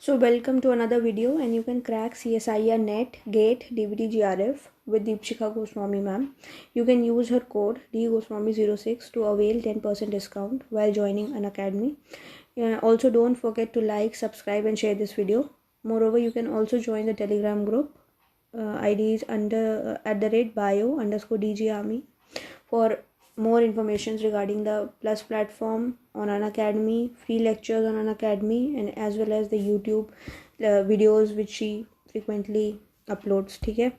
So welcome to another video, and you can crack CSIR NET, GATE, DVD GRF with Deepshikha Goswami ma'am. You can use her code DGoswami06 to avail 10% discount while joining an academy. Also don't forget to like, subscribe and share this video. Moreover, you can also join the Telegram group. ID is under @bio_DG Army for more information regarding the Plus platform on Unacademy, free lectures on Unacademy, and as well as the YouTube videos which she frequently uploads. ठीक है,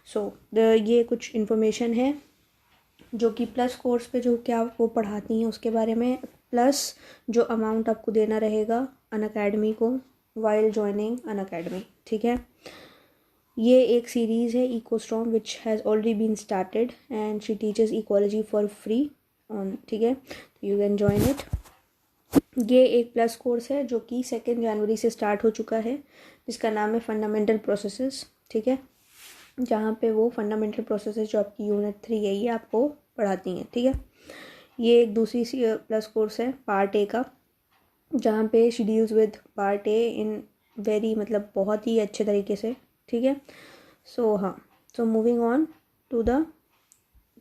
सो ये कुछ information है जो कि plus course पे जो क्या वो पढ़ाती हैं उसके बारे में, प्लस जो अमाउंट आपको देना रहेगा अनअकैडमी को वाइल ज्वाइनिंग अनअकैडमी. ठीक है, ये एक सीरीज़ है ecostrong which has already been started and she teaches ecology for free on. ठीक है, यू कैन जॉइन इट. ये एक प्लस कोर्स है जो कि 2 जनवरी से स्टार्ट हो चुका है, जिसका नाम है फंडामेंटल प्रोसेसेस. ठीक है, जहाँ पे वो फंडामेंटल प्रोसेसेस जो आपकी यूनिट 3 है ये आपको पढ़ाती हैं. ठीक है, ये एक दूसरी प्लस कोर्स है पार्ट ए का, जहाँ पे she deals with part A in very बहुत ही अच्छे तरीके से. ठीक है, so moving on to the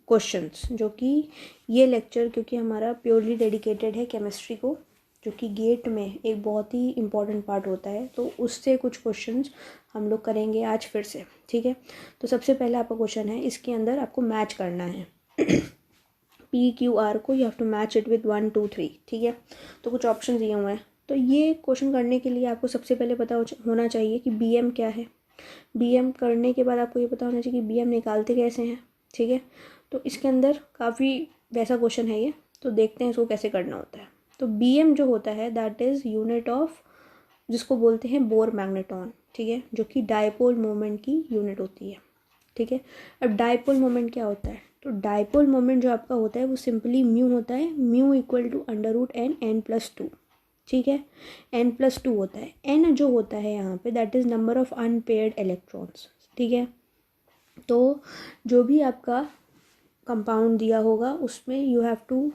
questions, जो कि ये लेक्चर क्योंकि हमारा प्योरली डेडिकेटेड है केमिस्ट्री को, जो कि गेट में एक बहुत ही इम्पॉर्टेंट पार्ट होता है, तो उससे कुछ क्वेश्चंस हम लोग करेंगे आज फिर से. ठीक है, तो सबसे पहला आपका क्वेश्चन है, इसके अंदर आपको मैच करना है PQR को. You have to match it with 1 2 3. ठीक है, तो कुछ ऑप्शन दिए हुए हैं. तो ये क्वेश्चन करने के लिए आपको सबसे पहले पता होना चाहिए कि BM क्या है. BM करने के बाद आपको ये पता होना चाहिए कि BM निकालते कैसे हैं. ठीक है, तो इसके अंदर काफ़ी वैसा क्वेश्चन है ये, तो देखते हैं इसको कैसे करना होता है. तो BM जो होता है दैट इज़ यूनिट ऑफ, जिसको बोलते हैं बोर मैग्नेटॉन. ठीक है, जो कि डायपोल मोमेंट की यूनिट होती है. ठीक है, अब डायपोल मोमेंट क्या होता है, तो डायपोल मोमेंट जो आपका होता है वो सिंपली म्यू होता है. Mu equal to √n+2. ठीक है, n+2 होता है. n जो होता है यहाँ पे that is number of unpaired electrons. ठीक है, तो जो भी आपका कंपाउंड दिया होगा उसमें यू हैव टू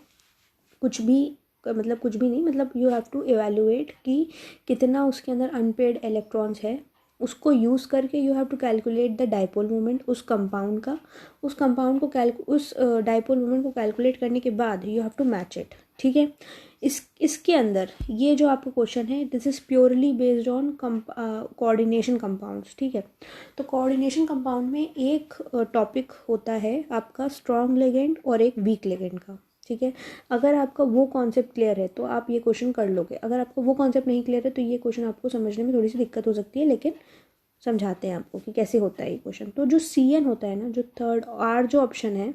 कुछ भी नहीं, यू हैव टू एवेल्युएट कि कितना उसके अंदर अनपेयर्ड इलेक्ट्रॉन्स है. उसको यूज़ करके you have to calculate the dipole moment उस कंपाउंड का. उस डायपोल मोमेंट को कैलकुलेट करने के बाद you have to match it. ठीक है, इसके अंदर ये जो आपका क्वेश्चन है this is purely based on coordination compounds. ठीक है, तो कोऑर्डिनेशन कंपाउंड में एक टॉपिक होता है आपका स्ट्रॉन्ग लिगेंड और एक वीक लिगेंड का. ठीक है, अगर आपका वो कॉन्सेप्ट क्लियर है तो आप ये क्वेश्चन कर लोगे. अगर आपको वो कॉन्सेप्ट नहीं क्लियर है तो ये क्वेश्चन आपको समझने में थोड़ी सी दिक्कत हो सकती है, लेकिन समझाते हैं आपको कि कैसे होता है ये क्वेश्चन. तो जो CN होता है ना, जो थर्ड R जो ऑप्शन है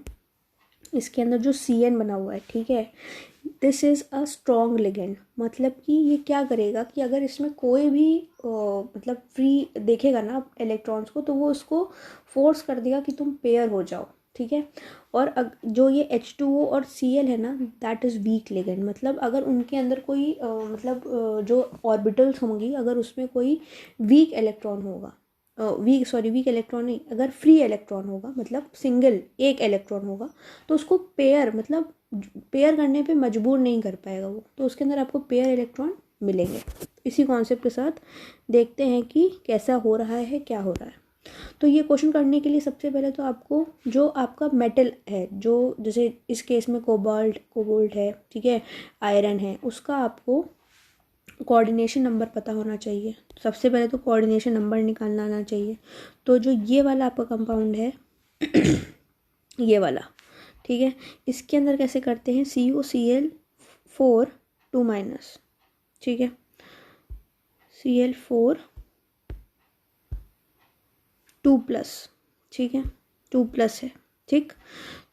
इसके अंदर जो CN बना हुआ है, ठीक है, this is a strong ligand. मतलब कि ये क्या करेगा कि अगर इसमें कोई भी फ्री देखेगा ना इलेक्ट्रॉन्स को, तो वो उसको फोर्स कर देगा कि तुम पेयर हो जाओ. ठीक है, और जो ये H2O और Cl है ना दैट इज़ वीक लिगेंड. मतलब अगर उनके अंदर कोई जो ऑर्बिटल्स होंगी, अगर उसमें कोई वीक इलेक्ट्रॉन होगा, वीक इलेक्ट्रॉन नहीं, अगर फ्री इलेक्ट्रॉन होगा, मतलब सिंगल एक इलेक्ट्रॉन होगा, तो उसको पेयर करने पे मजबूर नहीं कर पाएगा वो, तो उसके अंदर आपको पेयर इलेक्ट्रॉन मिलेंगे. इसी कॉन्सेप्ट के साथ देखते हैं कि कैसा हो रहा है, क्या हो रहा है. तो ये क्वेश्चन करने के लिए सबसे पहले तो आपको जो आपका मेटल है, जो जैसे इस केस में कोबाल्ट है, ठीक है, आयरन है, उसका आपको कोऑर्डिनेशन नंबर पता होना चाहिए. सबसे पहले तो कोऑर्डिनेशन नंबर निकालना आना चाहिए. तो जो ये वाला आपका कंपाउंड है ये वाला, ठीक है, इसके अंदर कैसे करते हैं, CuCl4 2-. ठीक है, Cl4 2+. ठीक है, 2+ है. ठीक,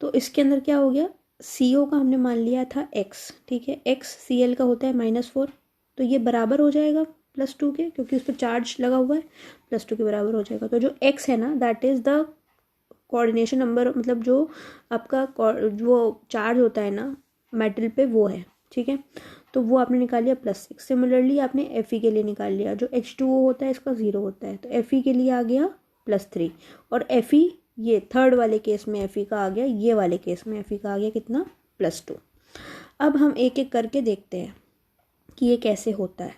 तो इसके अंदर क्या हो गया, CO का हमने मान लिया था X. ठीक है, X Cl का होता है -4, तो ये बराबर हो जाएगा +2 के, क्योंकि उस पर चार्ज लगा हुआ है, +2 के बराबर हो जाएगा. तो जो X है ना that is the coordination number, मतलब जो आपका वो चार्ज होता है ना मेटल पे वो है. ठीक है, तो वो आपने निकाल लिया +6. सिमिलरली आपने Fe के लिए निकाल लिया, जो H2O होता है इसका 0 होता है, तो Fe के लिए आ गया +3, और Fe ये थर्ड वाले केस में Fe का आ गया, ये वाले केस में Fe का आ गया कितना, +2. अब हम एक एक करके देखते हैं कि ये कैसे होता है.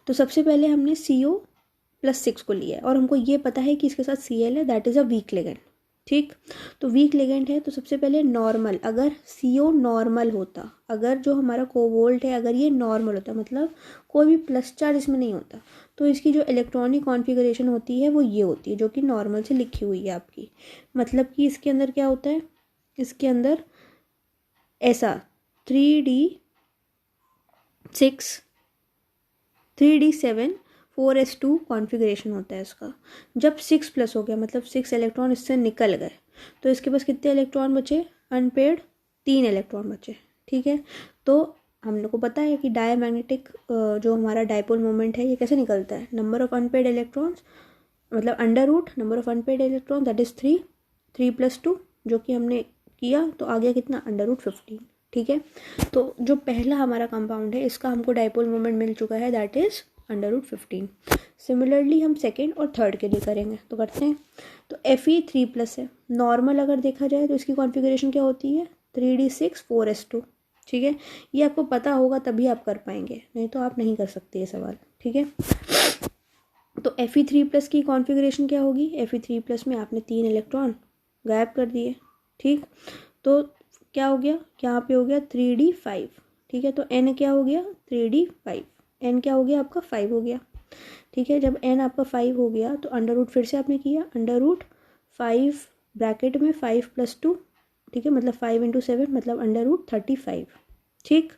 तो सबसे पहले हमने CO+6 को लिया है और हमको ये पता है कि इसके साथ Cl है, that is a week ligand. ठीक, तो वीक लिगेंड है तो सबसे पहले नॉर्मल, अगर CO नॉर्मल होता, अगर जो हमारा कोवोल्ट है अगर ये नॉर्मल होता, मतलब कोई भी प्लस चार्ज इसमें नहीं होता, तो इसकी जो इलेक्ट्रॉनिक कॉन्फ़िगरेशन होती है वो ये होती है जो कि नॉर्मल से लिखी हुई है आपकी। मतलब कि इसके अंदर क्या होता है, इसके अंदर ऐसा 3D7 4s2 कॉन्फ़िगरेशन होता है इसका। जब 6+ हो गया, मतलब 6 इलेक्ट्रॉन इससे निकल गए, तो इसके पास कितने इलेक्ट्रॉन बचे, अनपेड 3 इलेक्ट्रॉन बचे। ठीक है, तो हम लोग को पता है कि डायमैग्नेटिक जो हमारा डायपोल मोमेंट है ये कैसे निकलता है, नंबर ऑफ अनपेड इलेक्ट्रॉन्स, मतलब under root number of unpaired electron that is 3 + 2 जो कि हमने किया, तो आ गया कितना, अंडर रूट 15। ठीक है, तो जो पहला हमारा कंपाउंड है इसका हमको डायपोल मोमेंट मिल चुका है, that is under root 15। Similarly हम सेकेंड और थर्ड के लिए करेंगे, तो करते हैं। तो Fe3+ है, नॉर्मल अगर देखा जाए तो इसकी कॉन्फ़िगरेशन क्या होती है, 3D6 4s2। ठीक है, ये आपको पता होगा तभी आप कर पाएंगे, नहीं तो आप नहीं कर सकते ये सवाल। ठीक है, तो Fe3+ की कॉन्फ़िगरेशन क्या होगी, Fe3+ में आपने 3 इलेक्ट्रॉन गायब कर दिए। ठीक, तो क्या हो गया, यहाँ पे हो गया 3D5। ठीक है, तो N क्या हो गया, 3D5, N क्या हो गया आपका 5 हो गया। ठीक है, जब N आपका 5 हो गया तो अंडर रूट फिर से आपने किया, अंडर रूट 5 ब्रैकेट में 5 + 2, ठीक है, मतलब 5 × 7 मतलब अंडर रूट 35। ठीक,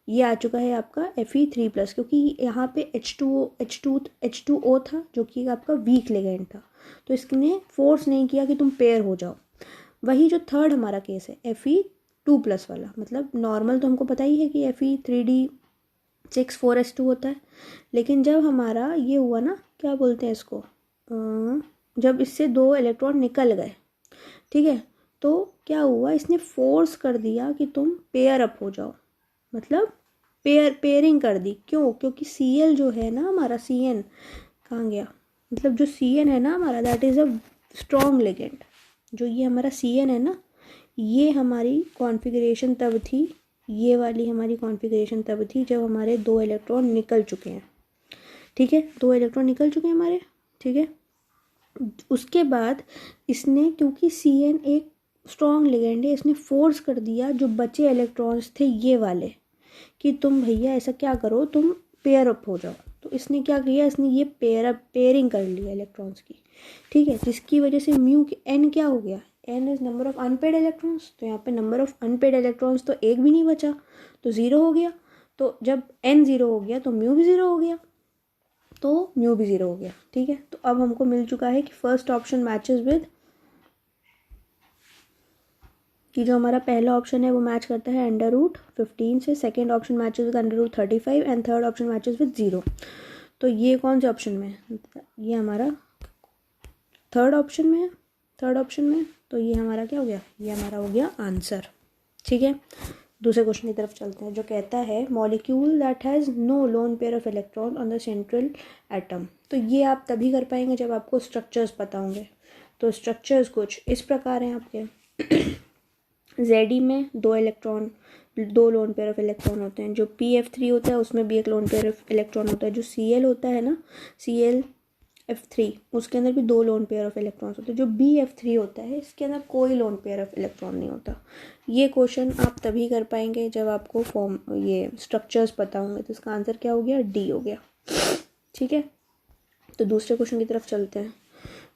ये आ चुका है आपका Fe3+, क्योंकि यहाँ पे H2O था जो कि आपका वीक लिगेंड था, तो इसने फोर्स नहीं किया कि तुम पेयर हो जाओ। वही जो थर्ड हमारा केस है Fe2+ वाला, मतलब नॉर्मल तो हमको पता ही है कि Fe3D6 4s2 होता है, लेकिन जब हमारा ये हुआ ना, क्या बोलते हैं इसको, जब इससे 2 इलेक्ट्रॉन निकल गए, ठीक है, तो क्या हुआ, इसने फोर्स कर दिया कि तुम पेयर अप हो जाओ, मतलब पेयरिंग कर दी। क्यों, क्योंकि Cl जो है ना हमारा, Cn कहाँ गया, मतलब जो Cn है ना हमारा, that is a strong ligand. जो ये हमारा Cn है ना, ये हमारी कॉन्फ़िगरेशन तब थी, ये वाली हमारी कॉन्फ़िगरेशन तब थी जब हमारे 2 इलेक्ट्रॉन निकल चुके हैं। ठीक है, 2 इलेक्ट्रॉन निकल चुके हैं हमारे। ठीक है, उसके बाद इसने, क्योंकि Cn एक स्ट्रॉन्ग लिगेंड है, इसने फोर्स कर दिया जो बचे इलेक्ट्रॉन्स थे ये वाले कि तुम भैया ऐसा क्या करो, तुम पेयर अप हो जाओ। तो इसने क्या किया, इसने ये पेयरिंग कर लिया इलेक्ट्रॉन्स की। ठीक है, जिसकी वजह से म्यू की N क्या हो गया, N is number of unpaired electrons, तो यहाँ पे नंबर ऑफ अनपेड इलेक्ट्रॉन्स तो एक भी नहीं बचा, तो 0 हो गया। तो जब N 0 हो गया तो म्यू भी 0 हो गया, तो म्यू भी 0 हो गया। ठीक है, तो अब हमको मिल चुका है कि फर्स्ट ऑप्शन मैचेस विद, कि जो हमारा पहला ऑप्शन है वो मैच करता है अंडर रूट 15 से, second option matches with under root 35 and third option matches with 0। तो ये कौन से ऑप्शन में है, ये हमारा थर्ड ऑप्शन में है, थर्ड ऑप्शन में, तो ये हमारा क्या हो गया, ये हमारा हो गया आंसर। ठीक है, दूसरे क्वेश्चन की तरफ चलते हैं जो कहता है molecule that has no lone pair of electron on the central atom. तो ये आप तभी कर पाएंगे जब आपको स्ट्रक्चर्स पता होंगे। तो स्ट्रक्चर्स कुछ इस प्रकार हैं आपके Ze में 2 electron, 2 loan pair of electron होते हैं। जो PF3 होता है उसमें भी एक लोन पेयर ऑफ इलेक्ट्रॉन होता है। जो Cl होता है ना, ClF3, उसके अंदर भी 2 लोन पेयर ऑफ इलेक्ट्रॉन्स होते हैं। जो BF3 होता है इसके अंदर कोई लोन पेयर ऑफ इलेक्ट्रॉन नहीं होता। ये क्वेश्चन आप तभी कर पाएंगे जब आपको ये स्ट्रक्चर्स पता होंगे। तो इसका आंसर क्या हो गया, D हो गया। ठीक है, तो दूसरे क्वेश्चन की तरफ चलते हैं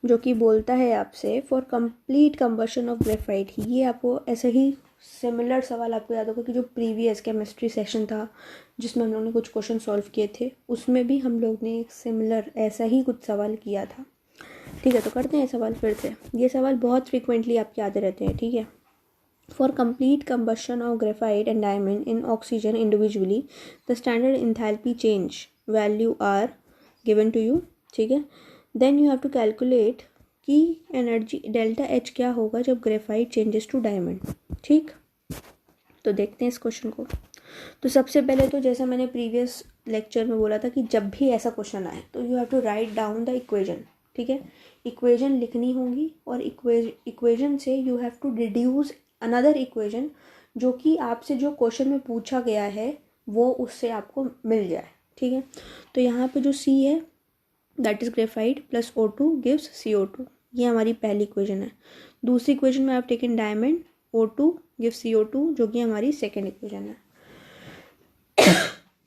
जो कि बोलता है आपसे for complete combustion of graphite. ये आपको ऐसे ही सिमिलर सवाल आपको याद होगा कि जो प्रीवियस केमिस्ट्री सेशन था जिसमें हम लोग ने कुछ क्वेश्चन सॉल्व किए थे, उसमें भी हम लोग ने एक सिमिलर ऐसा ही कुछ सवाल किया था। ठीक है, तो करते हैं सवाल फिर से। ये सवाल बहुत फ्रिक्वेंटली आपके आते रहते हैं। ठीक है, for complete combustion of graphite and diamond in oxygen individually the standard enthalpy change value are given to you. ठीक है, then you have to calculate कि एनर्जी डेल्टा H क्या होगा जब ग्रेफाइट चेंजेस टू डायमंड। ठीक, तो देखते हैं इस क्वेश्चन को। तो सबसे पहले तो जैसा मैंने प्रीवियस लेक्चर में बोला था कि जब भी ऐसा क्वेश्चन आए तो you have to write down the equation. ठीक है, इक्वेशन लिखनी होगी और इक्वेशन से you have to deduce another equation जो कि आपसे जो क्वेश्चन में पूछा गया है वो उससे आपको मिल जाए। ठीक है। तो यहाँ पे जो C है that is graphite plus O2 gives CO2, ये हमारी पहली इक्वेशन है। दूसरी इक्वेशन में आप taken diamond, O2 gives CO2, जो कि हमारी सेकेंड इक्वेशन है,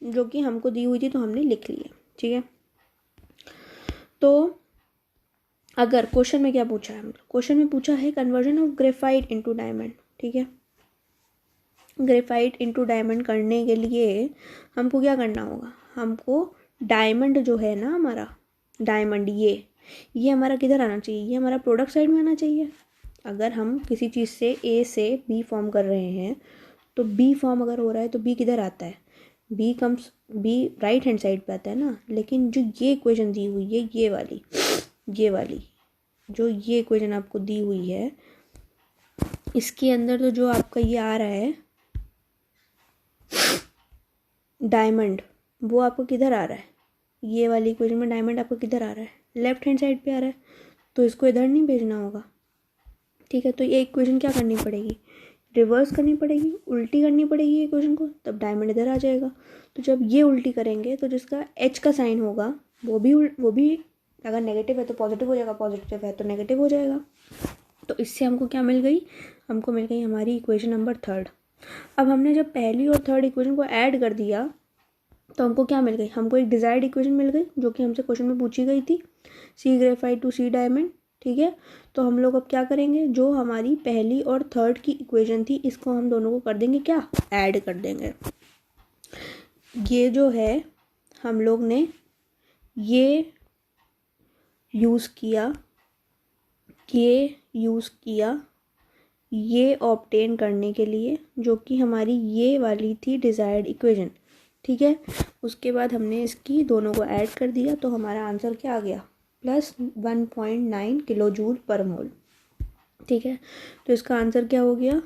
जो कि हमको दी हुई थी तो हमने लिख ली है, ठीक है। तो अगर क्वेश्चन में क्या पूछा है, क्वेश्चन में पूछा है conversion of graphite into diamond, ठीक है। ग्रेफाइट इनटू डायमंड करने के लिए हमको क्या करना होगा, हमको डायमंड जो है ना हमारा डायमंड, ये हमारा किधर आना चाहिए, ये हमारा प्रोडक्ट साइड में आना चाहिए। अगर हम किसी चीज़ से A से B फॉर्म कर रहे हैं तो B फॉर्म अगर हो रहा है तो B किधर आता है, B राइट हैंड साइड पे आता है ना। लेकिन जो ये इक्वेशन दी हुई है, ये वाली जो ये इक्वेशन आपको दी हुई है, इसके अंदर तो जो आपका ये आ रहा है डायमंड, वो आपको किधर आ रहा है, ये वाली इक्वेशन में डायमंड आपको किधर आ रहा है, लेफ्ट हैंड साइड पे आ रहा है। तो इसको इधर नहीं भेजना होगा, ठीक है। तो ये इक्वेशन क्या करनी पड़ेगी, रिवर्स करनी पड़ेगी, उल्टी करनी पड़ेगी ये इक्वेशन को, तब डायमंड इधर आ जाएगा। तो जब ये उल्टी करेंगे तो जिसका H का साइन होगा वो भी अगर नेगेटिव है तो पॉजिटिव हो जाएगा, पॉजिटिव है तो नेगेटिव हो जाएगा। तो इससे हमको क्या मिल गई, हमको मिल गई हमारी इक्वेशन नंबर 3। अब हमने जब पहली और थर्ड इक्वेशन को ऐड कर दिया तो हमको क्या मिल गई, हमको एक डिजायर्ड इक्वेशन मिल गई जो कि हमसे क्वेश्चन में पूछी गई थी, C graphite to C diamond, ठीक है। तो हम लोग अब क्या करेंगे, जो हमारी पहली और थर्ड की इक्वेशन थी इसको हम दोनों को कर देंगे क्या, ऐड कर देंगे। ये जो है हम लोग ने ये यूज़ किया ये ऑब्टेन करने के लिए, जो कि हमारी ये वाली थी डिज़ायर्ड इक्वेशन, ठीक है। उसके बाद हमने इसकी दोनों को ऐड कर दिया तो हमारा आंसर क्या आ गया, प्लस 1.9 किलो जूल पर मोल, ठीक है। तो इसका आंसर क्या हो गया,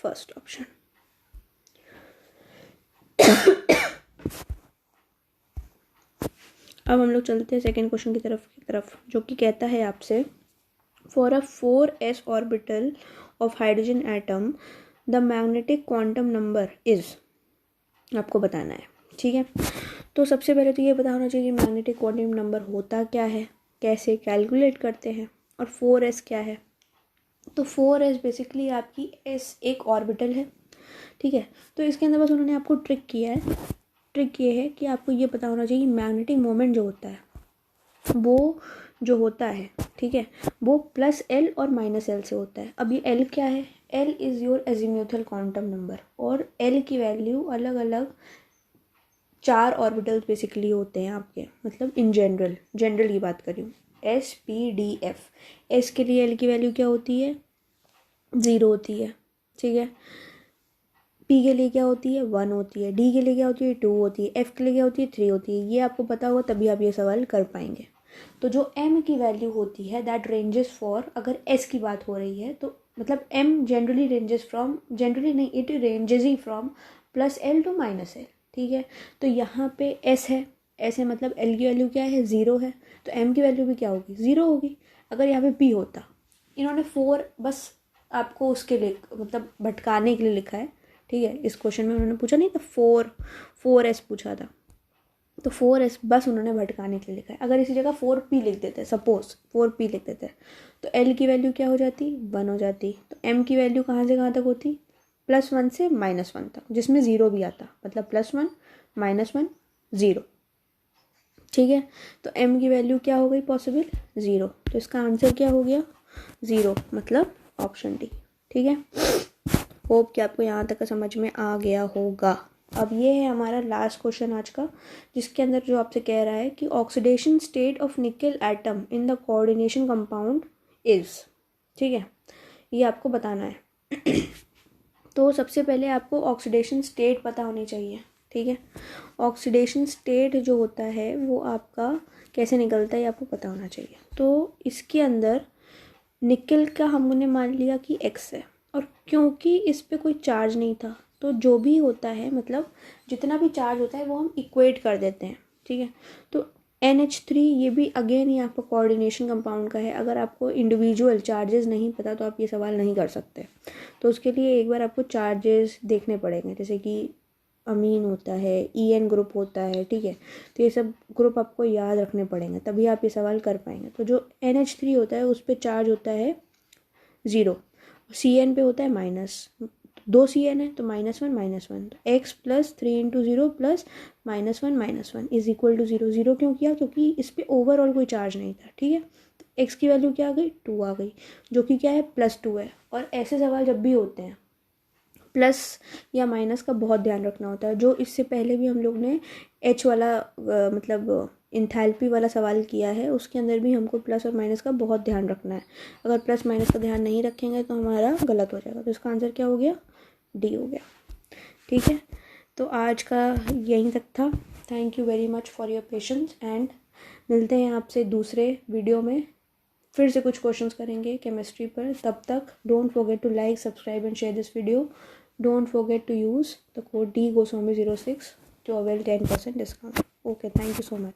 फर्स्ट ऑप्शन। अब हम लोग चलते हैं सेकेंड क्वेश्चन की तरफ जो कि कहता है आपसे, for a 4s orbital of hydrogen atom the magnetic quantum number is, आपको बताना है, ठीक है। तो सबसे पहले तो ये पता होना चाहिए कि मैग्नेटिक क्वांटम नंबर होता क्या है, कैसे कैलकुलेट करते हैं, और 4s क्या है। तो 4s बेसिकली आपकी s एक ऑर्बिटल है, ठीक है। तो इसके अंदर बस उन्होंने आपको ट्रिक ये है कि आपको ये पता होना चाहिए मैग्नेटिक मोमेंट जो होता है वो जो होता है, ठीक है, वो +L और -L से होता है। अब ये L क्या है, L is your azimuthal quantum number, और L की वैल्यू अलग अलग 4 ऑर्बिटल्स बेसिकली होते हैं आपके, मतलब इन जनरल की बात कर रही हूँ, S P D F। S के लिए L की वैल्यू क्या होती है, 0 होती है, ठीक है। P के लिए क्या होती है, 1 होती है। D के लिए क्या होती है, 2 होती है। F के लिए क्या होती है, 3 होती है। ये आपको पता होगा तभी आप ये सवाल कर पाएंगे। तो जो M की वैल्यू होती है दैट रेंजेस फॉर, अगर S की बात हो रही है तो मतलब M generally ranges from, generally नहीं, इट रेंजेस ही फ्रॉम +L टू -L, ठीक है। तो यहाँ पे S है मतलब L की वैल्यू क्या है, 0 है, तो M की वैल्यू भी क्या होगी, 0 होगी। अगर यहाँ पे P होता, इन्होंने 4 बस आपको उसके लिए मतलब भटकाने के लिए लिखा है, ठीक है। इस क्वेश्चन में उन्होंने पूछा नहीं था, 4s पूछा था, तो 4s बस उन्होंने भटकाने के लिए लिखा है। अगर इसी जगह 4p लिख देते, सपोज 4p लिख देते, तो L की वैल्यू क्या हो जाती, 1 हो जाती। तो M की वैल्यू कहाँ से कहाँ तक होती, +1 से -1 तक, जिसमें 0 भी आता, मतलब +1 -1 0, ठीक है। तो M की वैल्यू क्या हो गई पॉसिबल, 0। तो इसका आंसर क्या हो गया, 0, मतलब ऑप्शन डी, ठीक है। होप कि आपको यहाँ तक का समझ में आ गया होगा। अब ये है हमारा लास्ट क्वेश्चन आज का, जिसके अंदर जो आपसे कह रहा है कि ऑक्सीडेशन स्टेट ऑफ निकल atom in the coordination compound is, ठीक है, ये आपको बताना है। तो सबसे पहले आपको ऑक्सीडेशन स्टेट पता होनी चाहिए, ठीक है। ऑक्सीडेशन स्टेट जो होता है वो आपका कैसे निकलता है ये आपको पता होना चाहिए। तो इसके अंदर निकल का हमने मान लिया कि X है, और क्योंकि इस पे कोई चार्ज नहीं था तो जो भी होता है, मतलब जितना भी चार्ज होता है वो हम इक्वेट कर देते हैं, ठीक है। तो NH3 ये भी अगेन ये आपका कोऑर्डिनेशन कंपाउंड का है। अगर आपको इंडिविजुअल चार्जेस नहीं पता तो आप ये सवाल नहीं कर सकते, तो उसके लिए एक बार आपको चार्जेस देखने पड़ेंगे, जैसे कि अमीन होता है, EN ग्रुप होता है, ठीक है। तो ये सब ग्रुप आपको याद रखने पड़ेंगे, तभी आप ये सवाल कर पाएंगे। तो जो NH3 होता है उस पर चार्ज होता है 0, CN पे होता है माइनस, 2 CN है तो -1 तो x plus 3 × 0 plus -1 is equal to 0। 0 क्यों किया? क्योंकि इस पर ओवरऑल कोई चार्ज नहीं था, ठीक है। तो x की वैल्यू क्या आ गई? 2 आ गई, जो कि क्या है? +2 है। और ऐसे सवाल जब भी होते हैं प्लस या माइनस का बहुत ध्यान रखना होता है। जो इससे पहले भी हम लोग ने H वाला मतलब इंथैल्पी वाला सवाल किया है, उसके अंदर भी हमको प्लस और माइनस का बहुत ध्यान रखना है। अगर प्लस माइनस का ध्यान नहीं रखेंगे तो हमारा गलत हो जाएगा। तो इसका आंसर क्या हो गया? D हो गया, ठीक है। तो आज का यहीं तक था। Thank you very much for your patience and मिलते हैं आपसे दूसरे वीडियो में। फिर से कुछ क्वेश्चंस करेंगे केमिस्ट्री पर। तब तक don't forget to like, subscribe and share this video. Don't forget to use the code DGoswami06 to avail 10% discount. Okay, thank you so much.